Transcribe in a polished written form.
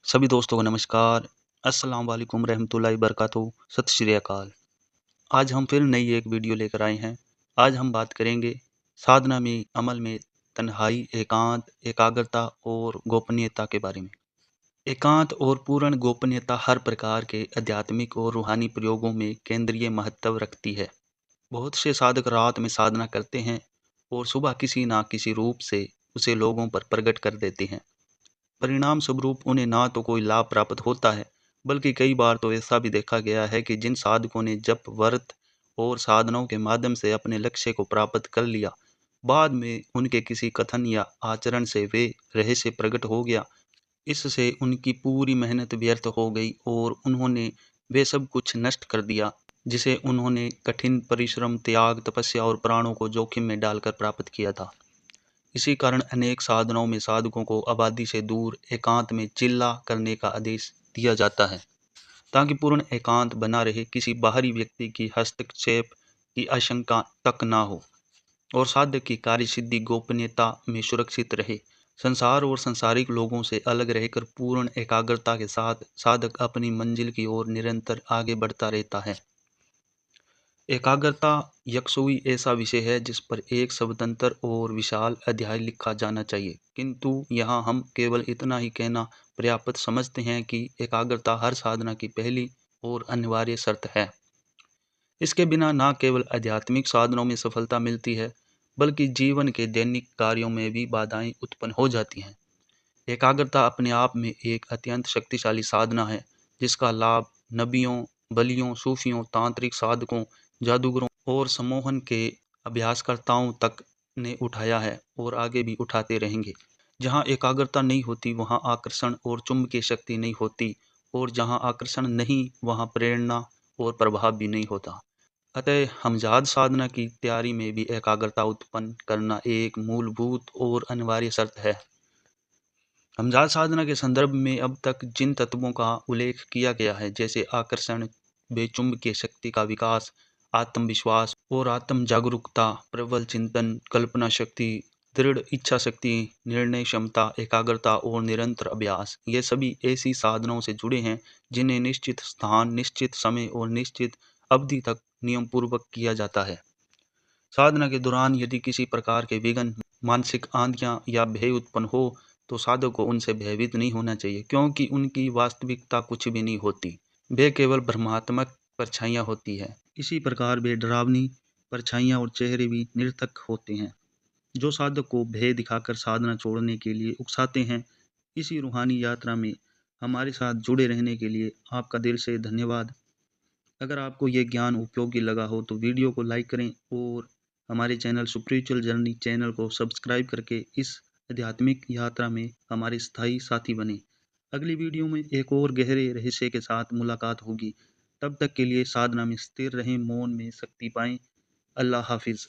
सभी दोस्तों को नमस्कार। अस्सलाम वालेकुम रहमतुल्लाहि बरकातहू। सत श्री अकाल। आज हम फिर नई एक वीडियो लेकर आए हैं। आज हम बात करेंगे साधना में, अमल में तन्हाई, एकांत, एकाग्रता और गोपनीयता के बारे में। एकांत और पूर्ण गोपनीयता हर प्रकार के आध्यात्मिक और रूहानी प्रयोगों में केंद्रीय महत्व रखती है। बहुत से साधक रात में साधना करते हैं और सुबह किसी न किसी रूप से उसे लोगों पर प्रकट कर देते हैं। परिणाम स्वरूप उन्हें ना तो कोई लाभ प्राप्त होता है, बल्कि कई बार तो ऐसा भी देखा गया है कि जिन साधकों ने जप, व्रत और साधनाओं के माध्यम से अपने लक्ष्य को प्राप्त कर लिया, बाद में उनके किसी कथन या आचरण से वे रहस्य प्रकट हो गया। इससे उनकी पूरी मेहनत व्यर्थ हो गई और उन्होंने वे सब कुछ नष्ट कर दिया, जिसे उन्होंने कठिन परिश्रम, त्याग, तपस्या और प्राणों को जोखिम में डालकर प्राप्त किया था। इसी कारण अनेक साधनाओं में साधकों को आबादी से दूर एकांत में चिल्ला करने का आदेश दिया जाता है, ताकि पूर्ण एकांत बना रहे, किसी बाहरी व्यक्ति की हस्तक्षेप की आशंका तक ना हो और साधक की कार्य सिद्धि गोपनीयता में सुरक्षित रहे। संसार और संसारिक लोगों से अलग रहकर पूर्ण एकाग्रता के साथ साधक अपनी मंजिल की ओर निरंतर आगे बढ़ता रहता है। एकाग्रता यकसुई ऐसा विषय है जिस पर एक स्वतंत्र और विशाल अध्याय लिखा जाना चाहिए, किंतु यहाँ हम केवल इतना ही कहना पर्याप्त समझते हैं कि एकाग्रता हर साधना की पहली और अनिवार्य शर्त है। इसके बिना न केवल आध्यात्मिक साधनों में सफलता मिलती है, बल्कि जीवन के दैनिक कार्यों में भी बाधाएं उत्पन्न हो जाती हैं। एकाग्रता अपने आप में एक अत्यंत शक्तिशाली साधना है, जिसका लाभ नबियों, बलियों, सूफियों, तांत्रिक साधकों, जादूगरों और सम्मोहन के अभ्यासकर्ताओं तक ने उठाया है और आगे भी उठाते रहेंगे। जहाँ एकाग्रता नहीं होती वहाँ आकर्षण और चुंबकीय शक्ति नहीं होती, और जहाँ आकर्षण नहीं वहाँ प्रेरणा और प्रभाव भी नहीं होता। अतः हमजाद साधना की तैयारी में भी एकाग्रता उत्पन्न करना एक मूलभूत और अनिवार्य शर्त है। हमजाद साधना के संदर्भ में अब तक जिन तत्वों का उल्लेख किया गया है, जैसे आकर्षण, बेचुंबकीय शक्ति का विकास, आत्मविश्वास और आत्म जागरूकता, प्रबल चिंतन, कल्पना शक्ति, दृढ़ इच्छा शक्ति, निर्णय क्षमता, एकाग्रता और निरंतर अभ्यास, ये सभी ऐसी साधनाओं से जुड़े हैं जिन्हें निश्चित स्थान, निश्चित समय और निश्चित अवधि तक नियम पूर्वक किया जाता है। साधना के दौरान यदि किसी प्रकार के विघ्न, मानसिक आंधियां या भय उत्पन्न हो, तो साधक को उनसे भयभीत नहीं होना चाहिए, क्योंकि उनकी वास्तविकता कुछ भी नहीं होती। वे केवल भ्रमात्मक परछाइयां होती है। इसी प्रकार वे डरावनी परछाइयां और चेहरे भी निरर्थक होते हैं, जो साधक को भय दिखाकर साधना छोड़ने के लिए उकसाते हैं। इसी रूहानी यात्रा में हमारे साथ जुड़े रहने के लिए आपका दिल से धन्यवाद। अगर आपको ये ज्ञान उपयोगी लगा हो तो वीडियो को लाइक करें और हमारे चैनल स्पिरिचुअल जर्नी चैनल को सब्सक्राइब करके इस आध्यात्मिक यात्रा में हमारे स्थायी साथी बने। अगली वीडियो में एक और गहरे रहस्य के साथ मुलाकात होगी। तब तक के लिए साधना में स्थिर रहें, मौन में शक्ति पाएं। अल्लाह हाफिज़।